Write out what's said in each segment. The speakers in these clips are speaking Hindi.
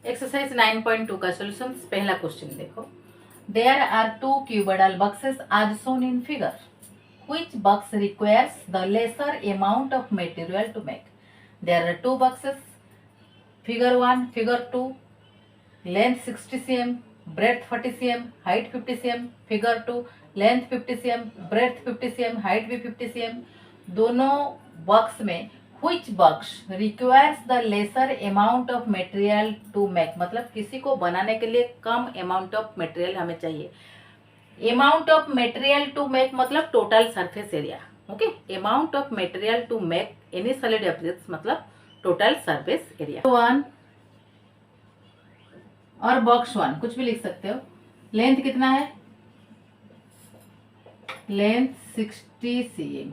एक्सरसाइज 9.2 का सॉल्यूशन। पहला क्वेश्चन देखो, there are two cuboidal boxes as shown in figure. Which box requires the lesser amount of material to make? There are two boxes, figure 1, figure 2, length 60 cm, breadth 40 cm, height 50 cm, figure 2, length 50 cm, breadth 50 cm, height भी 50 cm। दोनों बॉक्स में which box requires the lesser amount of material to make, मतलब किसी को बनाने के लिए कम amount of material हमें चाहिए। amount of material to make मतलब total surface area, okay? amount of material to make any solid objects मतलब total surface area। वन और बॉक्स 1 कुछ भी लिख सकते हो। लेंथ कितना है? Length 60 cm।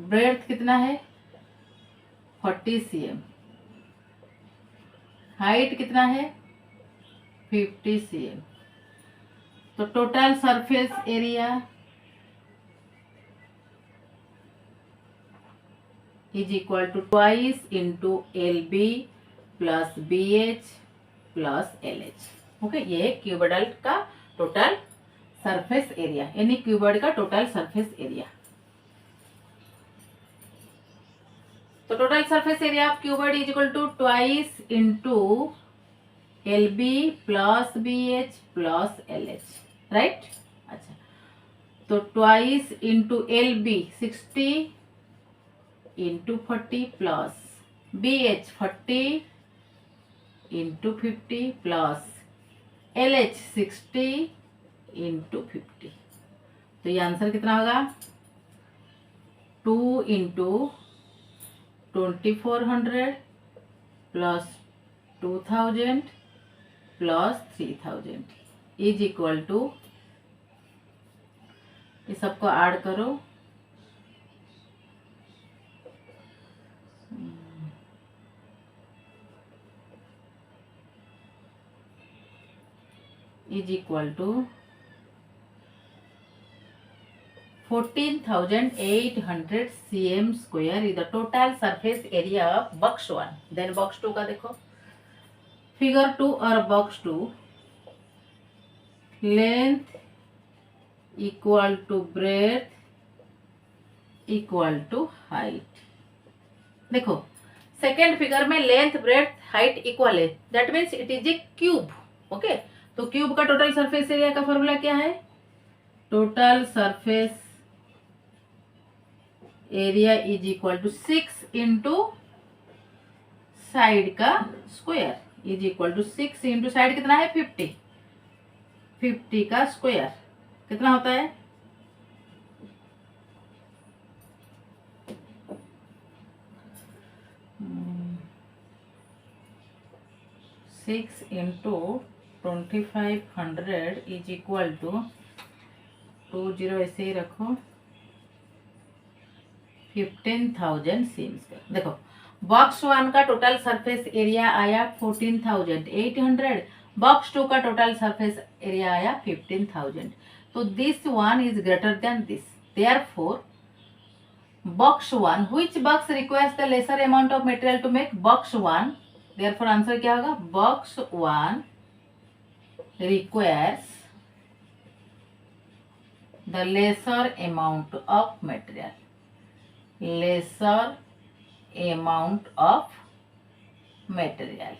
ब्रेड्थ कितना है? 40 cm। हाइट कितना है? 50 cm। तो total surface area is equal to twice into LB plus BH plus LH। Okay, ये क्यूबोइडल का टोटल सरफेस एरिया, यानी क्यूबॉइड का टोटल सरफेस एरिया। तो total surface area of cuboid is equal to twice into LB plus BH plus LH, right. अच्छा, तो twice into LB 60 into 40 plus BH 40 into 50 plus LH 60 into 50। तो ये आंसर कितना होगा? 2 into 2400 plus 2000 plus 3000 is equal to, ये सबको ऐड करो, is equal to 14,800 cm square is the total surface area of box 1। Then box 2 का देखो, फिगर 2 और box 2, length equal to breadth equal to height. देखो सेकेंड फिगर में लेंथ ब्रेड्थ हाइट इक्वल है, that means it is a cube. Okay, तो क्यूब का टोटल सरफेस एरिया का फॉर्मूला क्या है? Total surface area is equal to 6 into side का square is equal to 6 into side कितना है? 50। 50 का स्क्वायर कितना होता है? 6 इंटू 2500 इज इक्वल टू 20 ऐसे ही रखो, 15,000 cm स्क्वायर। देखो बॉक्स 1 का टोटल सरफेस एरिया आया 14,800, बॉक्स 2 का टोटल सरफेस एरिया आया 15,000। तो this one is greater than this, therefore box 1, which box requires the lesser amount of material to make box 1, therefore answer क्या होगा? Box 1 requires the lesser amount of material, lesser amount of material,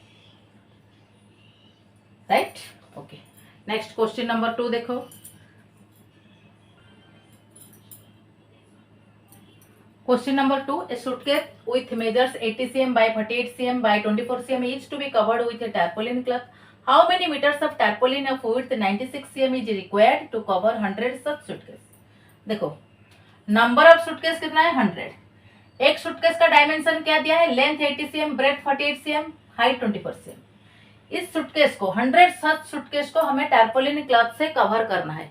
right? Okay, next question number 2 देखो, question number 2, a suitcase with measures 80 cm by 48 cm by 24 cm is to be covered with a tarpaulin cloth. How many meters of tarpaulin of width 96 cm is required to cover 100 such suitcase? देखो नंबर ऑफ सूटकेस कितना है? 100। एक सूटकेस का डायमेंशन क्या दिया है? Length 80 cm, breadth 48 cm, height 24 cm। इस सूटकेस को 100 सच सूटकेस को हमें टारपोलिन क्लॉथ से कवर करना है।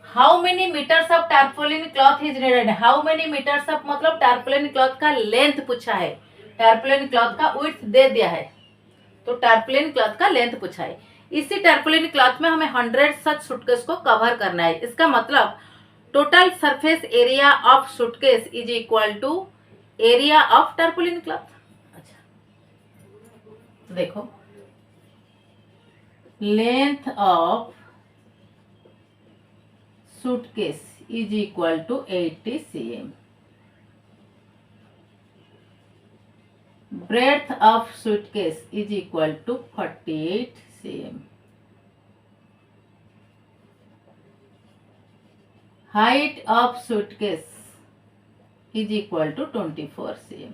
How many metres of tarpaulin cloth is needed? How many metres of मतलब टारपोलिन क्लॉथ का लेंथ पूछा है, टारपोलिन क्लॉथ का विड्थ दे दिया है, तो टारपोलिन क्लॉथ का लेंथ पूछा है। इसी टारपोलिन क्लॉथ में हमें 100 सच सूटकेस को कवर करना है। इसका मतलब total surface area of suitcase is equal to area of tarpaulin cloth. अच्छा, तो देखो length of suitcase is equal to 80 cm, breadth of suitcase is equal to 48 cm, height of suitcase is equal to 24 cm.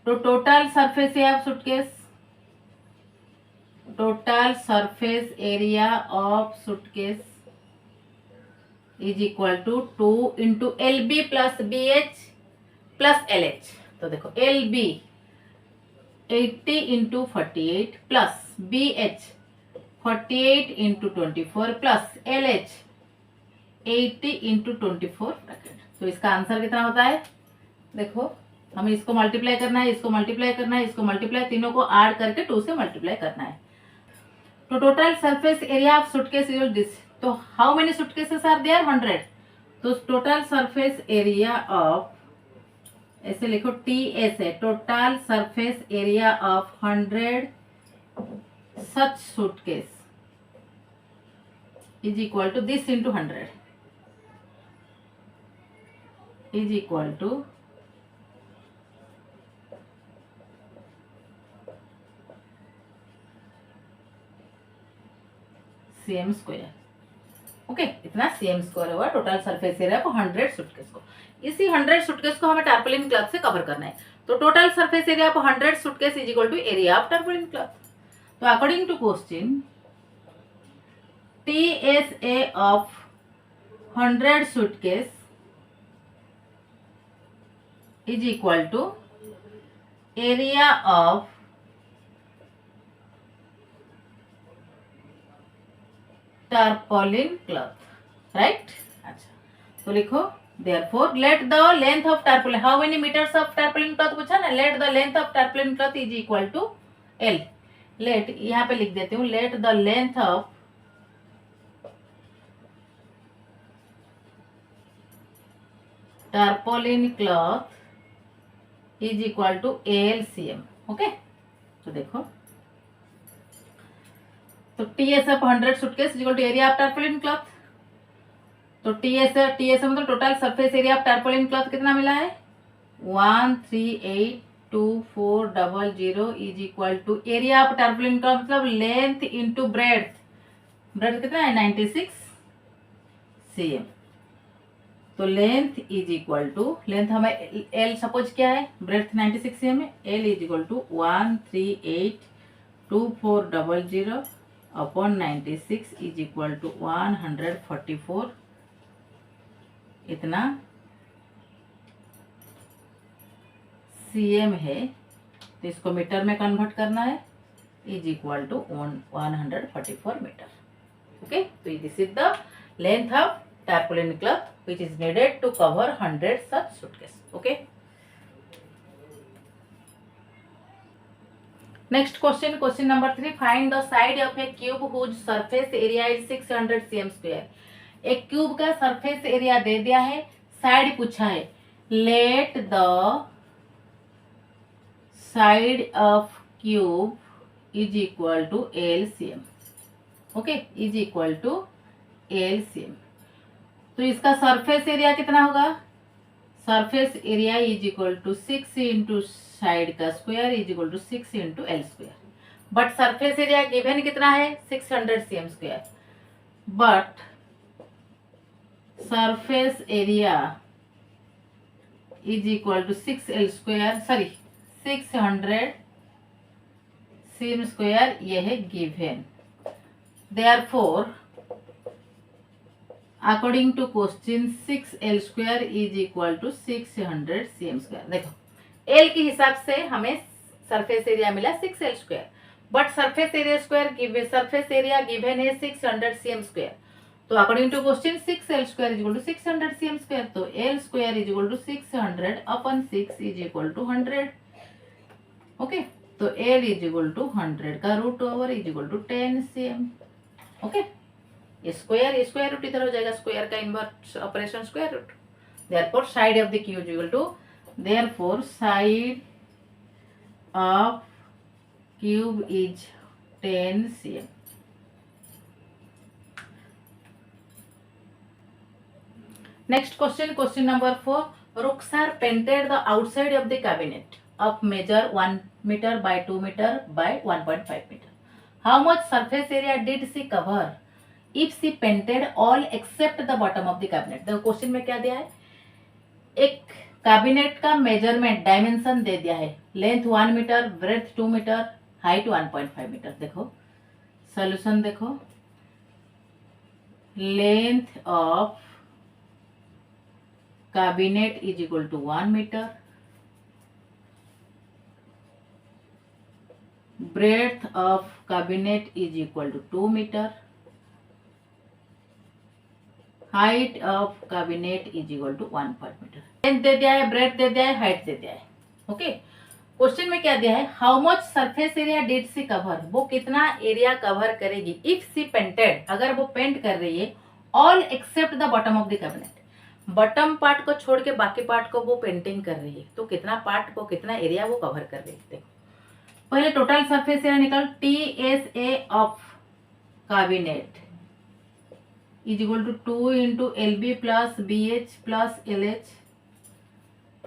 तो total surface area of suitcase, total surface area of suitcase is equal to 2 into LB plus BH plus LH। तो देखो LB 80 into 48 plus BH 48 into 24 plus LH 80 into 24 bracket. तो इसका आंसर कितना होता है, देखो हमें इसको मल्टीप्लाई करना है, इसको मल्टीप्लाई करना है, इसको मल्टीप्लाई, तीनों को ऐड करके 2 से मल्टीप्लाई करना है। तो total surface area of suitcase is this. तो how many suitcases are there, 100। तो टोटल सरफेस एरिया ऑफ, ऐसे लिखो TS है, total surface area of 100 such suitcase is equal to this into 100 is equal to CM square. Okay, इतना CM स्क्वायर हुआ टोटल सरफेस एरिया को 100 सूटकेस को। इसी 100 सूटकेस को हमें टारपोलिन क्लॉथ से कवर करना है। तो total surface area of 100 suitcase is equal to area of tarpaulin cloth. तो according to question TSA of 100 suitcase is equal to area of tarpaulin cloth, right. अच्छा, तो लिखो therefore let the length of tarpaulin, how many metres of tarpaulin cloth पूछा ना, let the length of tarpaulin cloth is equal to L। Let यहाँ पे लिख देती हूँ, let the length of tarpaulin cloth is equal to LCM। Okay, तो देखो तो TS of 100 suitcase equal to area of tarpaulin cloth. तो TS मतलब total surface area of tarpaulin cloth कितना मिला है, 1382400 is equal to area of tarpaulin cloth मतलब लेंथ इंटू ब्रेड्थ, ब्रेड्थ कितना है 96 cm। तो length is equal to, length हमें L सपोज क्या है, ब्रेड्थ 96 cm है, L is equal to 1382400 upon 96 is equal to 144, इतना cm है। तो इसको मीटर में कन्वर्ट करना है, is equal to 144 metre. Okay, तो this is the length of tarpaulin cloth which is needed to cover 100 such suitcases. Okay. Next question, question number 3. Find the side of a cube whose surface area is 600 cm square. एक क्यूब का सरफेस एरिया दे दिया है, साइड पूछा है, let the side of cube is equal to LCM। Okay, is equal to LCM। तो इसका सरफेस एरिया कितना होगा, surface area is equal to 6 into side का square is equal to 6 into L square. But surface area given कितना है 600 cm square, but surface area is equal to 6L square, sorry 600 cm square, यह है given. Therefore according to question 6L square is equal to 600 cm square. देखो L के हिसाब से हमें सरफेस एरिया मिला 6L square, but surface area square surface area given है 600 cm स्क्वायर। तो according to question 6L square is equal to 600 cm square. तो L square is equal to 600 upon 6 is equal to 100। Okay, तो L इज इक्वल टू 100 का root over is equal to 10 cm। Okay, square root इधर हो जाएगा, स्क्वायर का inverse operation square root. Therefore side of the cube equal to, therefore side of cube is 10 cm. Next question, question number 4. Ruksar painted the outside of the cabinet of measure 1 meter by 2 meter by 1.5 meter. How much surface area did she cover if she painted all except the bottom of the cabinet? देखो क्वेश्चन में क्या दिया है, एक कैबिनेट का मेजरमेंट डायमेंशन दे दिया है, length 1 metre, breadth 2 metre, height 1.5 metre. देखो सोल्यूशन देखो, length of cabinet is equal to 1 metre, breadth of cabinet is equal to 2 meter, height of cabinet is equal to 1.5 meter. Length दे दिया है, ब्रेथ दे दिया है, हाइट दे दिया है. ओके, क्वेश्चन में क्या दिया है, how much surface area did she cover, वो कितना एरिया कवर करेगी इफ सी पेंटेड, अगर वो पेंट कर रही है, all except the bottom of the cabinet, bottom part को छोड़ के बाकी पार्ट को वो पेंटिंग कर रही है, तो कितना पार्ट को, कितना एरिया वो कवर कर रही है. देखो पहले टोटल सरफेस एरिया निकाल, T S A of cabinet is equal to 2 into L B plus B H plus L H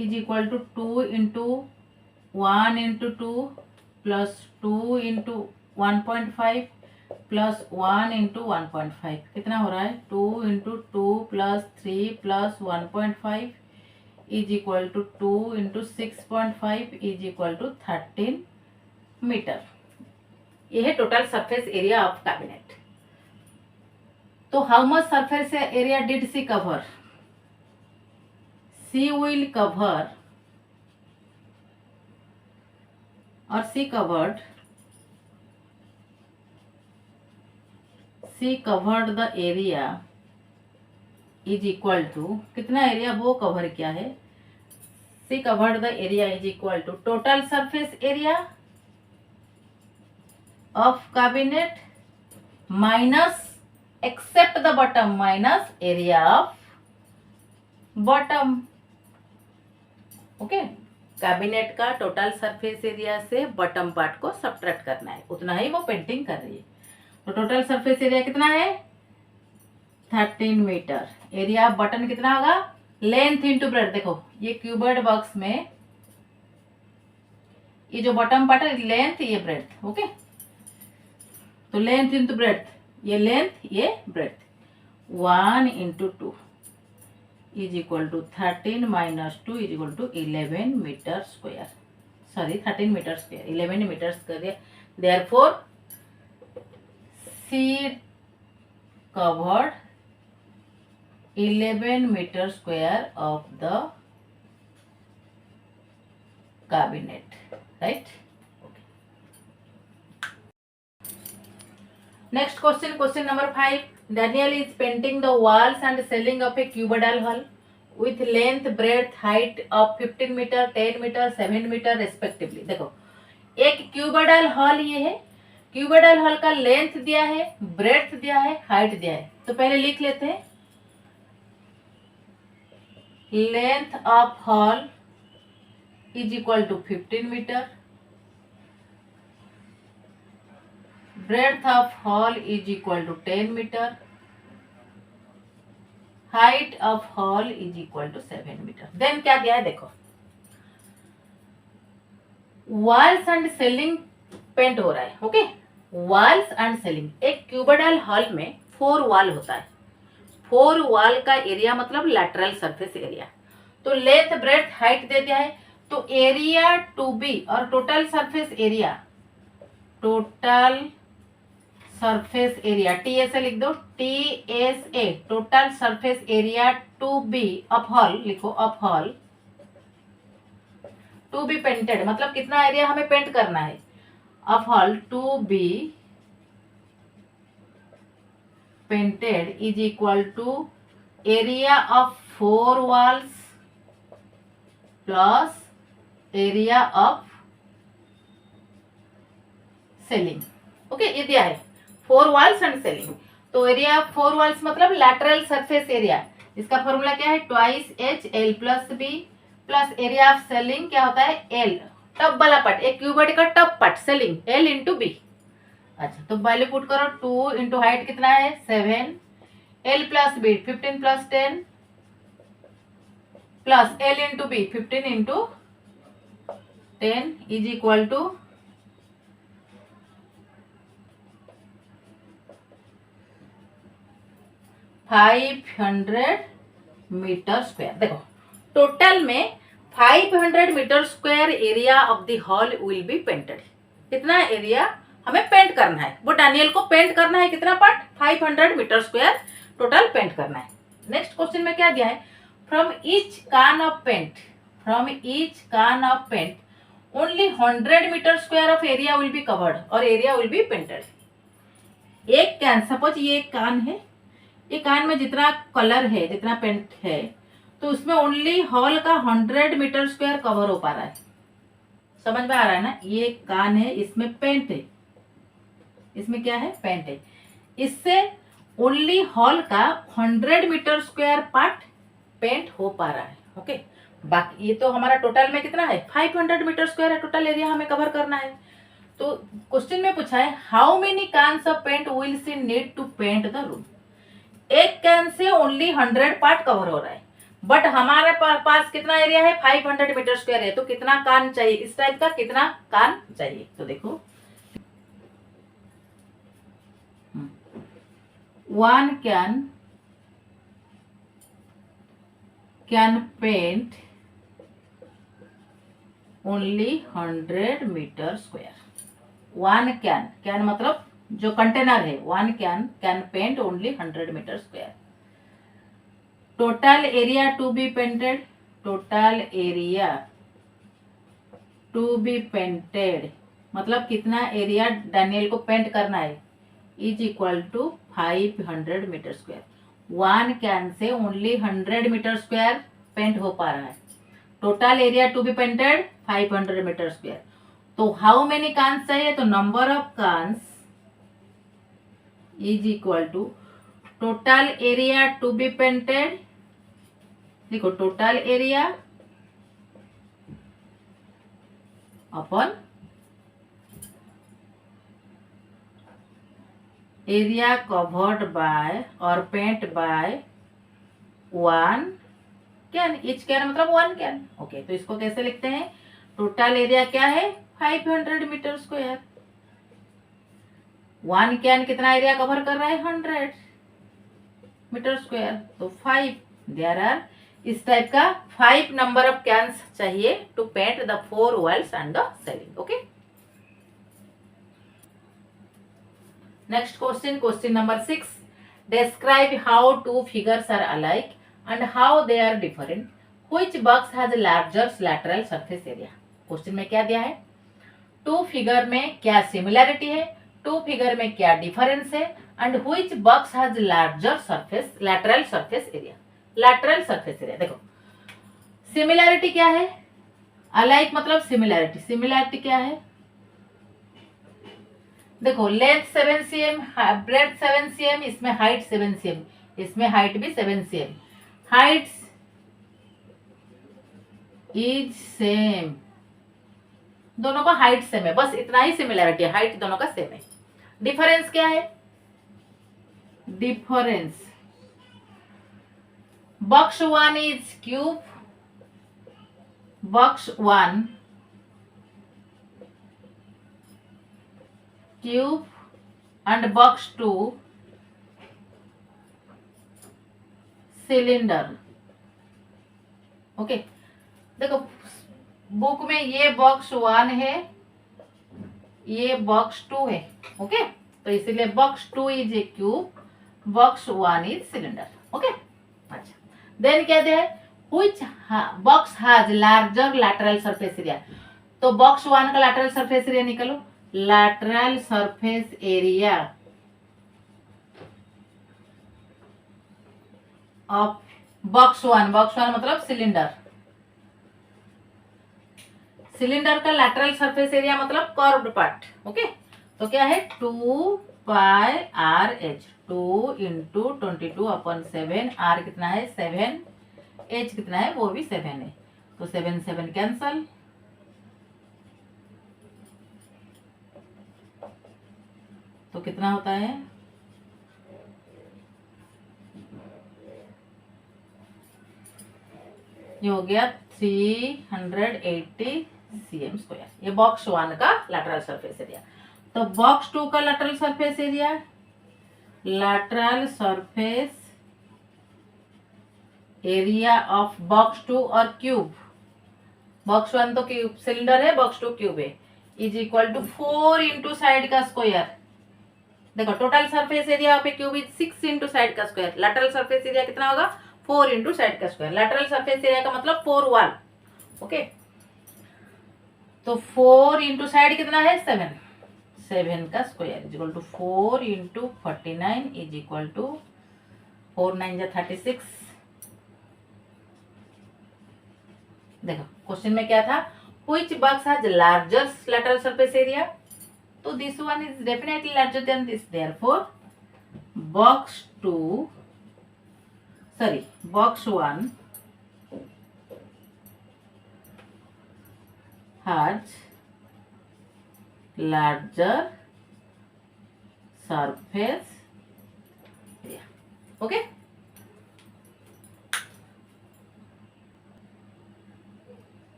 is equal to 2 into 1 into 2 plus 2 into 1.5 plus 1 into 1.5, कितना हो रहा है, 2 into 2 plus 3 plus 1.5 is equal to 2 into 6.5 is equal to 13 metre. यह है total surface area of cabinet. तो how much surface area did she cover, she will cover और she covered the area is equal to, कितना एरिया वो कवर किया है, she covered the area is equal to total surface area of cabinet minus except the bottom minus area of bottom. Okay, cabinet का टोटल सरफेस एरिया से बॉटम पार्ट को सब्ट्रैक्ट करना है, उतना ही वो पेंटिंग कर रही है. तो टोटल सरफेस एरिया कितना है, 13 मीटर. एरिया ऑफ बटन कितना होगा, लेंथ इंटू ब्रेथ. देखो ये क्यूबर्ड बॉक्स में ये जो बॉटम पार्ट है, लेंथ ये ब्रेथ. ओके, तो लेंथ इंटू ब्रेथ, ये लेंथ ये breadth, 1 into 2 is equal to 13 minus 2 is equal to 11 metre square, sorry 13 metre square, 11 metre square. Therefore she covered 11 metre square of the cabinet, right. Next question, question number 5. Daniel is painting the walls and ceiling of a cuboidal hall with length, breadth, height of 15 meter, 10 meter, 7 meter respectively. देखो एक क्यूबोइडल हॉल ये है, क्यूबोइडल हॉल का लेंथ दिया है, ब्रेड्थ दिया है, हाइट दिया है. तो पहले लिख लेते हैं, length of hall is equal to 15 metre, breadth of hall is equal to 10 meter, height of hall is equal to 7 meter. Then क्या दिया है, देखो walls and ceiling पेंट हो रहा है. ओके, walls and ceiling, एक क्यूबोइडल हॉल में 4 वॉल होता है, 4 वॉल का एरिया मतलब लैटरल सरफेस एरिया. तो लेंथ, ब्रेड्थ, हाइट दे दिया है, तो एरिया टू बी और total surface area, total surface area TSA लिख दो, TSA total surface area to be of hall, लिखो of hall to be painted, मतलब कितना एरिया हमें पेंट करना है, of hall to be painted is equal to area of 4 walls plus area of ceiling. Okay, ये दिया है 4 वॉल्स एंड सेलिंग. तो एरिया ऑफ 4 वॉल्स मतलब लैटरल सरफेस एरिया, इसका फॉर्मूला क्या है, twice H L plus B plus area of ceiling क्या होता है, एल टब वाला पार्ट, एक क्यूबॉइड का top part ceiling L into B. अच्छा तो वैल्यू पुट करो, 2 इंटू हाइट कितना है 7, L plus B 15 plus 10 plus L into B 15 into 10 is equal to 500 metre square. देखो टोटल में 500 metre square area of the hall will be painted. कितना एरिया हमें पेंट करना है, वो डैनियल को पेंट करना है, कितना part 500 metre square total paint करना है। नेक्स्ट क्वेश्चन में क्या दिया है, from each can of paint, from each can of paint only 100 metre square of area will be covered और एरिया विल बी पेंटेड। एक कैन, सपोज ये एक कैन है, ये कैन में जितना कलर है, जितना पेंट है, तो उसमें ओनली हॉल का 100 मीटर स्क्वायर कवर हो पा रहा है। समझ में आ रहा है ना, ये कैन है, इसमें पेंट है, इसमें क्या है पेंट है, इससे ओनली हॉल का 100 मीटर स्क्वायर पार्ट पेंट हो पा रहा है। ओके, बाकी ये तो हमारा टोटल में कितना है 500 मीटर स्क्वायर है, टोटल एरिया हमें कवर करना है। तो क्वेश्चन में पूछा है how many cans of paint will she need to paint the room. एक कैन से ओनली 100 पार्ट कवर हो रहा है, बट हमारे पास कितना एरिया है 500 मीटर स्क्वायर है, तो कितना कान चाहिए, इस टाइप का कितना कान चाहिए। तो देखो 1 can paint only 100 metre square. 1 can मतलब जो कंटेनर है, 1 can paint only 100 metre square. Total area to be painted, total area to be painted मतलब कितना एरिया डैनियल को पेंट करना है, is equal to 500 metre square. 1 can से ओनली 100 मीटर स्क्वायर पेंट हो पा रहा है, total area to be painted 500 metre square. तो हाउ मेनी कान्स चाहिए, तो number of cans is equal to total area to be painted, देखो टोटल एरिया अपन एरिया कवर्ड बाय और paint by 1 can, each can मतलब 1 कैन। ओके, तो इसको कैसे लिखते हैं, टोटल एरिया क्या है 500 मीटर स्क्वायर, 1 कैन कितना एरिया कवर कर रहा है 100 मीटर स्क्वायर, तो 5 देयर आर, इस टाइप का 5 नंबर ऑफ कैन्स चाहिए to paint the 4 walls and the ceiling. Okay, next question, question number 6, describe how two figures are alike and how they are different, which box has larger lateral surface area। Question में क्या दिया है, टू फिगर में क्या सिमिलैरिटी है, टू फिगर में क्या डिफरेंस है, and which box has larger surface lateral surface area. Lateral surface area देखो सिमिलैरिटी क्या है, अलाइक मतलब सिमिलैरिटी, सिमिलैरिटी क्या है, देखो लेंथ 7 cm, ब्रेथ 7 cm, इसमें हाइट 7 cm, इसमें हाइट भी 7 cm, हाइट इज सेम, दोनों का हाइट सेम है, बस इतना ही सिमिलैरिटी है, हाइट दोनों का सेम है। डिफरेंस क्या है, difference box 1 is cube, box 1 cube and box 2 cylinder. Okay, देखो बुक में ये बॉक्स 1 है, ये बॉक्स 2 है। ओके, तो इसीलिए box 2 is a cube, box 1 is cylinder. Okay, अच्छा देन क्या है, which box has larger lateral surface area, तो बॉक्स 1 का लैटरल सरफेस एरिया निकालो, lateral surface area of box 1, box 1 मतलब सिलेंडर, सिलेंडर का lateral surface area मतलब कर्व्ड पार्ट। ओके, तो क्या है 2 pi R H, 2 into 22/7, are कितना है 7, एच कितना है वो भी 7 है, तो 7 7 कैंसल, तो कितना होता है, ये हो गया 380 cm स्क्वायर। ये बॉक्स 1 का लैटरल सरफेस एरिया। तो बॉक्स 2 का lateral surface area, lateral surface area of box 2 और क्यूब, बॉक्स 1 तो क्यूब सिलेंडर है, बॉक्स 2 क्यूब है, is equal to 4 into side का स्क्वायर। देखो टोटल सरफेस एरिया पे क्यूब इज 6 इंटू साइड का स्क्वायर, लैटरल सरफेस एरिया कितना होगा 4 इंटू साइड का स्क्वायर। लैटरल सरफेस एरिया का मतलब 4 वॉल, ओके। तो 4 इंटू साइड कितना है 7 का square is equal to 4 into 49 is equal to 4 9 जा 36। देखो क्वेश्चन में क्या था, which box has larger lateral surface area, तो this one is definitely larger than this, therefore box 1 has larger surface area, okay।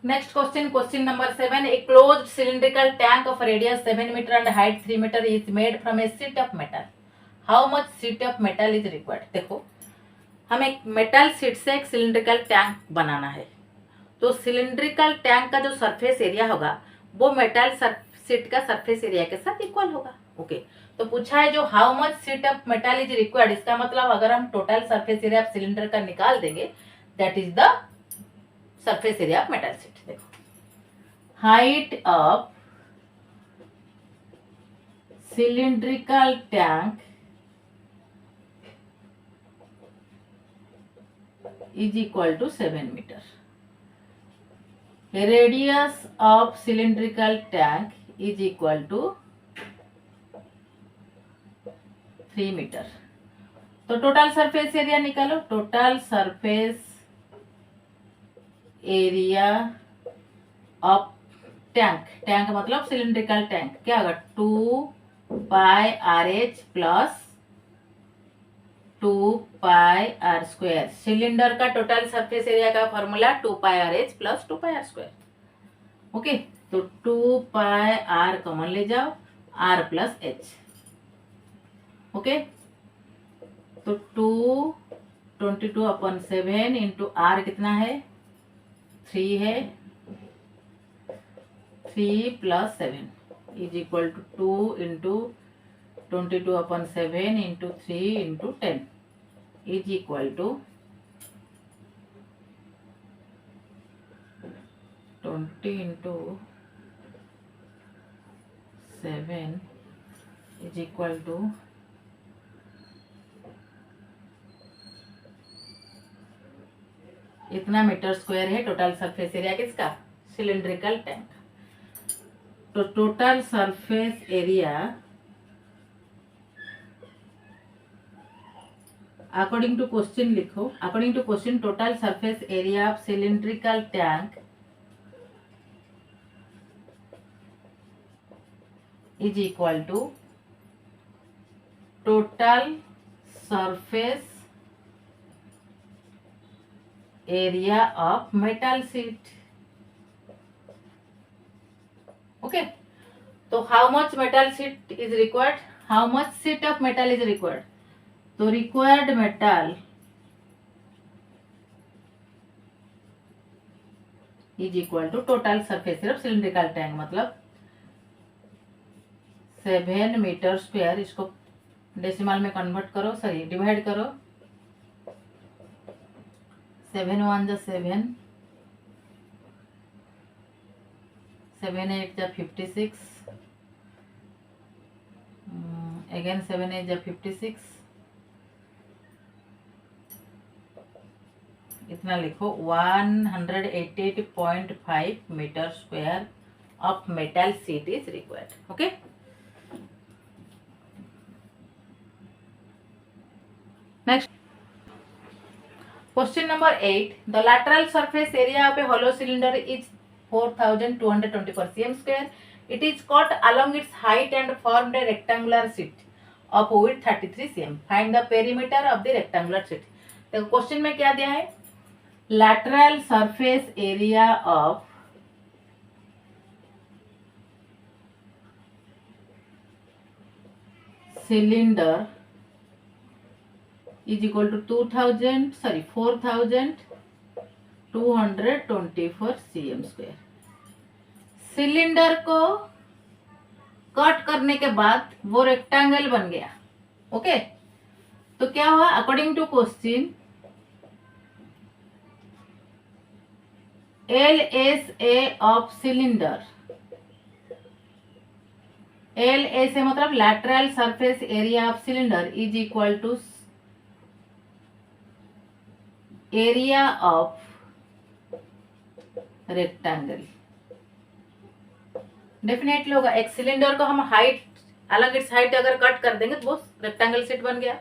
Next question, question number 7. A closed cylindrical tank of radius 7 meter and height 3 meter is made from a sheet of metal. How much sheet of metal is required? देखो हमें एक मेटल शीट से एक सिलिंड्रिकल टैंक बनाना है, तो सिलिंड्रिकल टैंक का जो सरफेस एरिया होगा वो मेटल शीट का सरफेस एरिया के साथ इक्वल होगा, ओके। तो पूछा है जो how much sheet of metal is required, इसका मतलब अगर हम total surface area of cylinder का निकाल देंगे that is the surface area of metal sheet. देखो height of cylindrical tank is equal to 7 meter. Radius of cylindrical tank is equal to 3 meter. तो टोटल सरफेस एरिया निकालो, total surface area of tank, tank मतलब सिलिंड्रिकल टैंक, क्या होगा 2 pi R H plus 2 pi R square. Cylinder का टोटल सरफेस एरिया का formula 2 pi R H plus 2 pi R square, okay. तो 2 पाई आर कॉमन ले जाओ, आर प्लस एच, ओके। तो 222/7 इंटू आर कितना है 3 है, 3 plus 7 is equal to 2 into 22/7 into 3 into 10 is equal to 20 into 7 is equal to इतना मीटर स्क्वायर है टोटल सरफेस एरिया किसका, सिलिंड्रिकल टैंक। तो total surface area according to question लिखो, according to question total surface area of cylindrical tank is equal to total surface area of metal sheet, okay. तो how much metal sheet is required, how much sheet of metal is required, तो required metal is equal to total surface area of cylindrical tank मतलब 7 मीटर स्क्वायर, इसको डेसिमल में कन्वर्ट करो, सॉरी डिवाइड करो, 7 1 जा 7, 7 8 जा 56, अगेन 7 8 जा 56, इतना लिखो 188.5 metre square of metal sheet is required, okay. Next question number 8, the lateral surface area of a hollow cylinder is 4224 cm square It is caught along its height and formed a rectangular sheet of width 33 cm. Find the perimeter of the rectangular sheet. देखो क्वेश्चन में क्या दिया है, lateral surface area of cylinder is equal to 4224 cm square. Cylinder को कट करने के बाद वो रेक्टेंगल बन गया. ओके, तो क्या हुआ, according to question LSA of cylinder, LSA मतलब lateral surface area of cylinder is equal to area of rectangle. Definitely होगा. एक सिलेंडर को हम हाइट अलग इट्स हाइट अगर कट कर देंगे तो वो रेक्टेंगल शीट बन गया.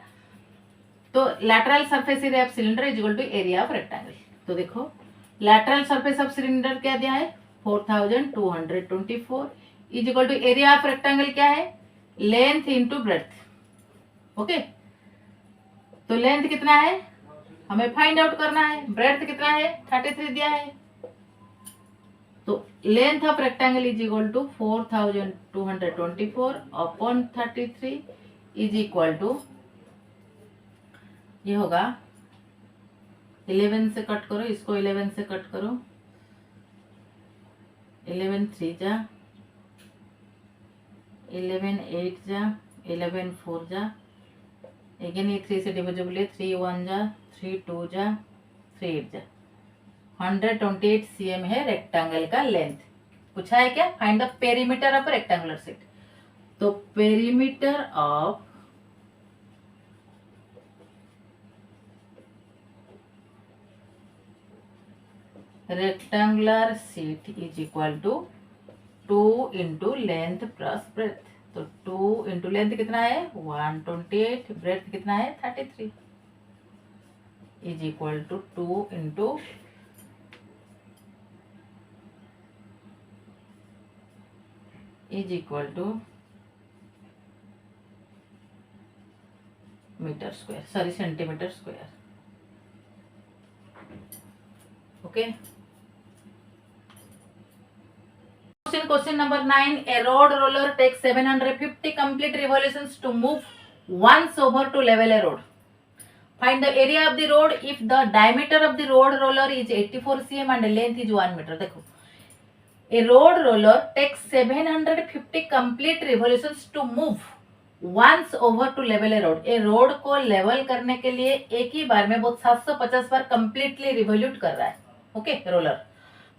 तो lateral surface area of cylinder is equal to area of rectangle. तो देखो लैटरल सरफेस ऑफ सिलेंडर क्या दिया है, 4224 is equal to area of rectangle क्या है, लेंथ इंटू ब्रेड्थ. ओके, तो लेंथ कितना है हमें फाइंड आउट करना है, ब्रेड्थ कितना है 33 दिया है. तो length of rectangle is equal to 4224 upon 33 is equal to, ये होगा 11 से कट करो, इसको 11 से कट करो, 11 3 जा, 11 8 जा, 11 4 जा, अगेन ये 3 से डिविजिबल है, 3 1 जा, 3 2 जा, 3 8 जा. 128 cm है रेक्टेंगल का लेंथ. पूछा है क्या, find the perimeter of rectangular sheet. तो perimeter of rectangular sheet is equal to 2 into length plus breadth. तो 2 इंटू लेंथ कितना है 128, ब्रेथ कितना है 33 is equal to 2 into is equal to metre square, sorry centimetre square. Okay, question number 9. A road roller takes 750 complete revolutions to move once over to level a road. Find the area of the road if the diameter of the road roller is 84 cm and length is 1 meter. देखो, a road roller takes 750 complete revolutions to move once over to level a road. a road को लेवल करने के लिए एक ही बार में वो 750 बार कंप्लीटली रिवोल्यूट कर रहा है. Okay, roller.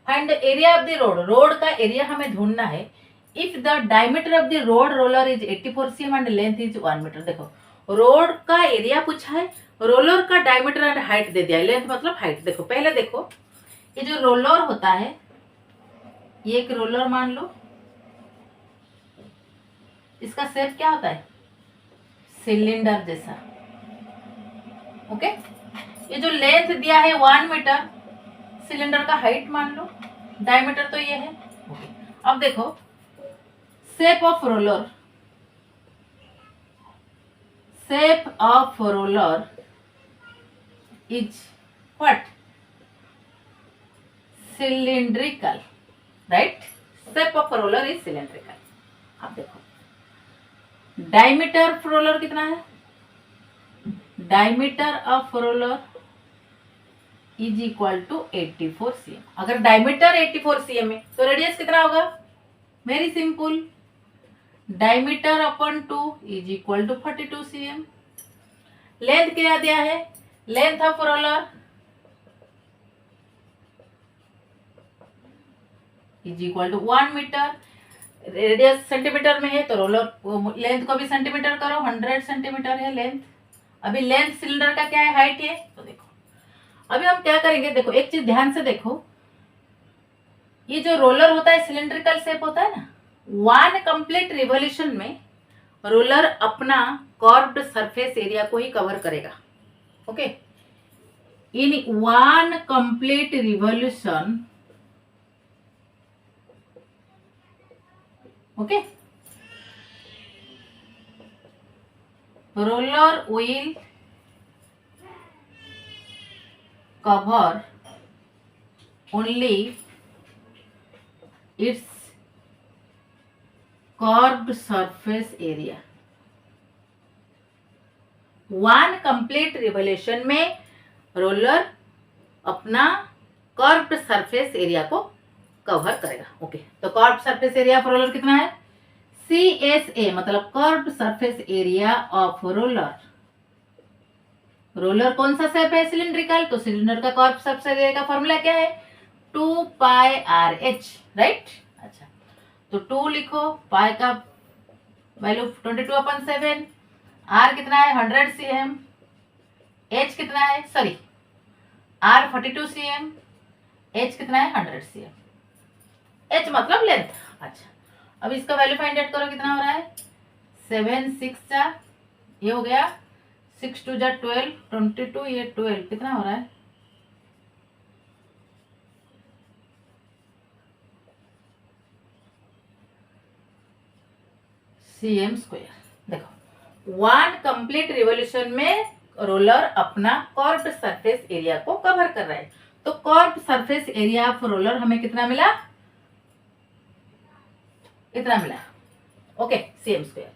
Find the area of the road, road का एरिया हमें ढूंढना है. If the diameter of the road roller is 84 cm and length is 1 metre. देखो रोड का एरिया पूछा है, रोलर का डायमीटर एंड हाइट दे दिया है, लेंथ मतलब हाइट. देखो पहले देखो, ये जो रोलर होता है, ये एक रोलर मान लो, इसका शेप क्या होता है सिलेंडर जैसा. ओके, ये जो लेंथ दिया है 1 मीटर, सिलेंडर का हाइट मान लो, डायमीटर तो ये है. ओके, अब देखो shape of roller, shape of roller is what, cylindrical, right. Shape of roller is cylindrical. अब देखो डायमीटर ऑफ रोलर कितना है, diameter of roller is equal to 84 cm. अगर डायमीटर 84 cm है तो रेडियस कितना होगा, very simple, diameter upon 2 is equal to 42 cm. Length क्या दिया है, length of roller is equal to 1 metre. Radius centimetre में है तो रोलर लेंथ को भी सेंटीमीटर करो, 100 सेंटीमीटर है लेंथ. अभी लेंथ सिलेंडर का क्या है, हाइट है. तो देखो अभी हम क्या करेंगे, देखो एक चीज ध्यान से देखो, ये जो रोलर होता है सिलिंड्रिकल शेप होता है ना, 1 कंप्लीट रिवॉल्यूशन में रोलर अपना कर्व्ड सरफेस एरिया को ही कवर करेगा. Okay, in 1 complete revolution okay, roller will cover only its curved surface area. One complete revolution में रोलर अपना कर्व्ड सरफेस एरिया को कवर करेगा. ओके, तो curved surface area of roller कितना है? CSA मतलब curved surface area of roller. Roller कौन सा शेप है? सिलिंड्रिकल. तो सिलेंडर का कर्व्ड सरफेस एरिया का फॉर्मूला क्या है? 2 पाई RH, राइट. अच्छा, तो 2 लिखो, पाई का वैल्यू 22/7, R कितना है? 100 cm, H कितना है? सॉरी, R 42 cm, H कितना है? 100 cm. H मतलब लेंथ. अच्छा, अब इसका वैल्यू फाइंड आउट करो, कितना हो रहा है? 7 6 जा, ये हो गया 6 2 जा 12, 22, ये 12, कितना हो रहा है? cm square. देखो, वन कंप्लीट रिवोल्यूशन में रोलर अपना कर्व्ड सरफेस एरिया को कवर कर रहा है. तो curved surface area of roller हमें कितना मिला? इतना मिला. Okay, cm square.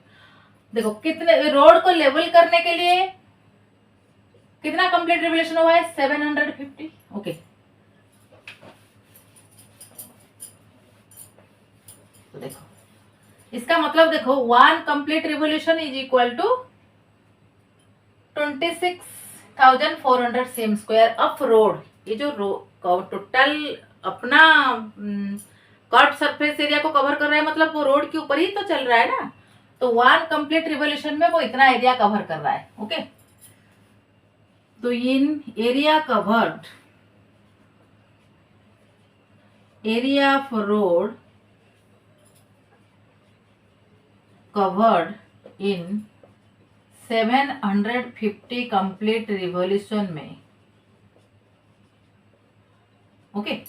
देखो, कितने रोड को लेवल करने के लिए कितना कंप्लीट रिवोल्यूशन हुआ है? 750. ओके, तो देखो, इसका मतलब देखो, one complete revolution is equal to 26,400 cm square of road. ये जो टोटल अपना कर्व्ड सरफेस एरिया को कवर कर रहा है, मतलब वो रोड के ऊपर ही तो चल रहा है ना. तो वन कंप्लीट रिवोल्यूशन में वो इतना एरिया कवर कर रहा है. ओके, तो in area covered, area of road covered in 750 complete revolution में. Okay,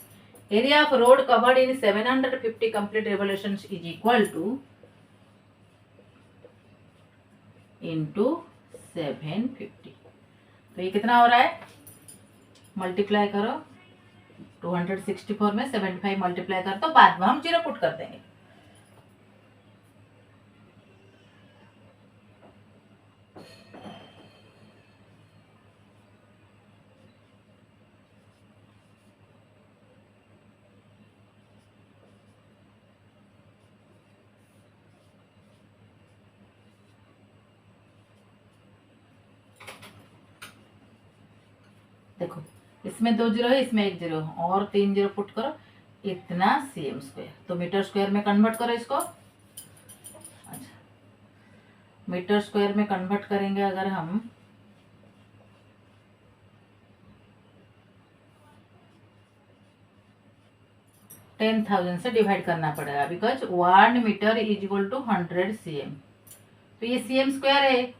area of road covered in 750 complete revolution is equal to into 750. तो ये कितना हो रहा है? मल्टीप्लाई करो, 264 में 75 मल्टीप्लाई कर, तो बाद में हम 0 पुट कर देंगे. देखो, इसमें 2 0 है, इसमें 1 0 और 3 0 पुट करो, इतना cm स्क्वायर. तो मीटर स्क्वायर में कन्वर्ट करो इसको. अच्छा, मीटर स्क्वायर में कन्वर्ट करेंगे अगर हम, टेन 1000 से डिवाइड करना पड़ेगा, because 1 metre is equal to 100 cm. तो ये cm स्क्वायर है.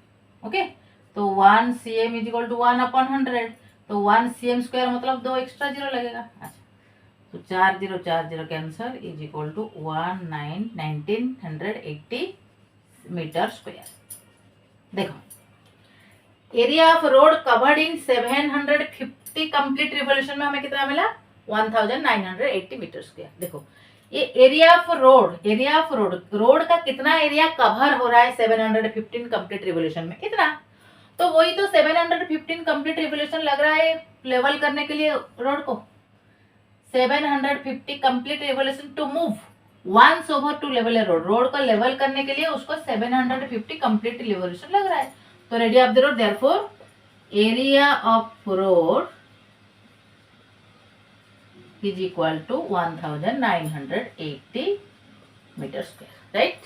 ओके, तो 1 cm इज इक्वल टू 1/100. तो 1 cm स्क्वायर मतलब 2 एक्स्ट्रा 0 लगेगा. अच्छा, तो 4 0 कैंसर is equal to 1980 meter square. देखो, area of road covered in 750 complete revolution में हमें कितना मिला? 1980 मीटर स्क्वायर. देखो, ये एरिया ऑफ रोड का कितना एरिया कवर हो रहा है 715 कंप्लीट रिवोल्यूशन में? इतना. तो वही तो 715 कंप्लीट रिवोल्यूशन लग रहा है लेवल करने के लिए रोड को. 750 complete revolution to move once over to level a road. Road को लेवल करने के लिए उसको 750 कंप्लीट रिवोल्यूशन लग रहा है. तो radius of the road, therefore area of road is equal to 1980 meter square, right?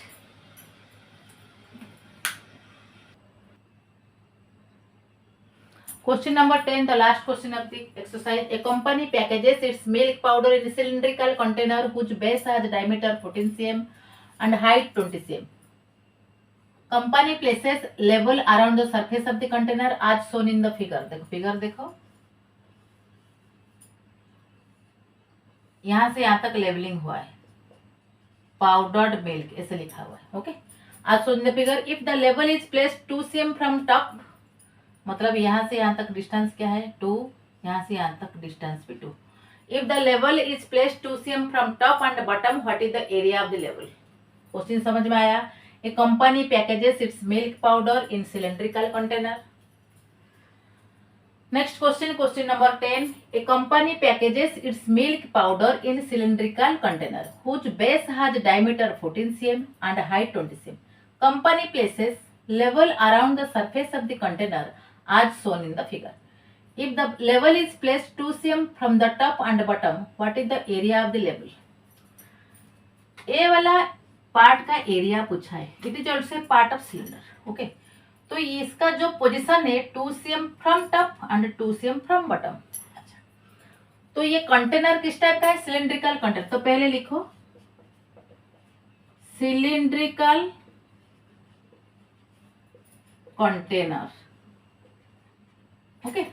Question number 10, the last question of the exercise. A company packages its milk powder in a cylindrical container whose base has diameter 14 cm and height 20 cm. Company places label around the surface of the container as shown in the figure. देखो, फिगर देखो, यहां से यहां तक लेवलिंग हुआ है. पाउडर्ड मिल्क ऐसे लिखा हुआ है। Okay, as shown in the figure if the level is placed 2 cm from top, मतलब यहाँ से यहाँ तक डिस्टेंस क्या है 2, यहाँ से यहाँ तक डिस्टेंस भी 2। If the level is placed 2 cm from top and bottom what is the area of the level. Question समझ में आया। A company packages its milk powder in cylindrical container. Next question, question number 10. A company packages its milk powder in cylindrical container whose base has diameter 14 cm and height 20 cm. Company places level around the surface of the container as shown in the figure. If the level is placed 2 cm from the top and bottom, what is the area of the level? A वाला पार्ट का एरिया पूछा है। It is also part of cylinder. Okay, तो इसका जो पोजीशन है 2 cm from top and 2 cm from bottom. तो ये कंटेनर किस टाइप का है? Cylindrical container. तो पहले लिखो सिलिंड्रिकल कंटेनर। ओके,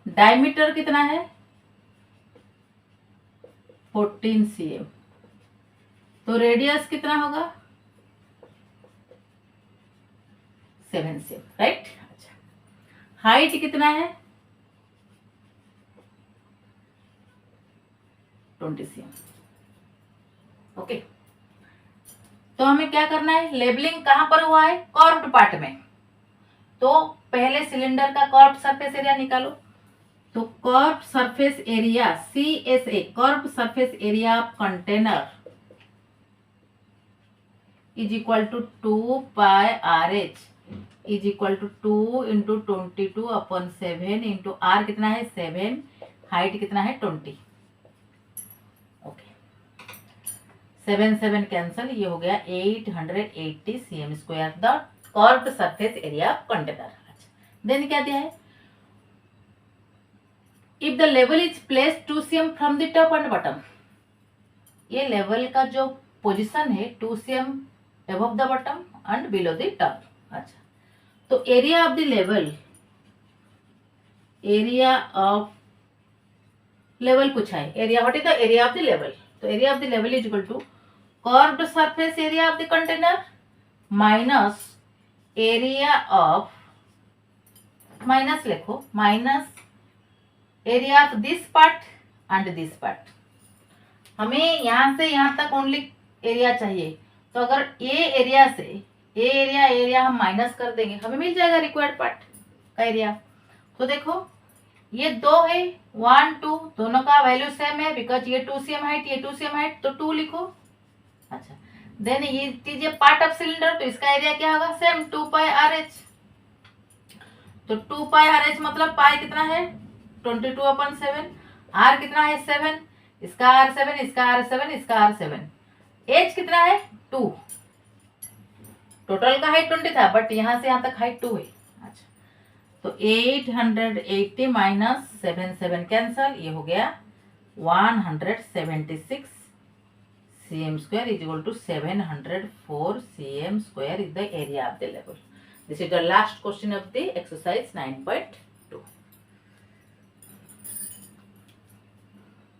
डायमीटर कितना है 14 cm, तो रेडियस कितना होगा 7 cm, राइट। अच्छा, हाइट कितना है 20 cm। ओके, तो हमें क्या करना है, लेबलिंग कहां पर हुआ है? कर्व्ड पार्ट में। तो पहले सिलेंडर का कर्व्ड सरफेस एरिया निकालो। तो curved surface area CSA, curved surface area of container is equal to 2 pi RH is equal to 2 into 22/7 into R कितना है 7, हाइट कितना है 20। ओके, 7 कैंसल, ये हो गया 880 cm square the curved surface area of container. Then क्या दिया है, if the level is placed 2 cm from the top and bottom. ये लेवल का जो पोजीशन है 2 cm above the bottom and below the top। अच्छा, तो area of the level, area of level पूछा है। Area, what is the area of the level? तो area of the level is equal to curved surface area of the container minus area of, minus लिखो, minus area of this part and this part. हमें यहां से यहां तक ओनली एरिया चाहिए, तो अगर ए एरिया से एरिया हम माइनस कर देंगे, हमें मिल जाएगा रिक्वायर्ड पार्ट का एरिया। तो देखो ये 2 है 1 2, दोनों का वैल्यू सेम है बिकॉज ये 2 cm हाइट, ये 2 cm हाइट, तो 2 लिखो। अच्छा, देन ये चीज पार्ट ऑफ सिलेंडर, तो इसका एरिया क्या होगा सेम 2 pi RH। तो 2 pi RH मतलब पाई कितना है 22/7, R कितना है 7, इसका R 7, इसका R 7, इसका R 7, H कितना है 2। टोटल का हाइट 20 था बट यहां से यहां तक हाइट 2 है। अच्छा, तो 880 माइनस 7 कैंसल, ये हो गया 176 cm square is equal to 704 cm square is the area of the level. This is the last question of the exercise 9.2.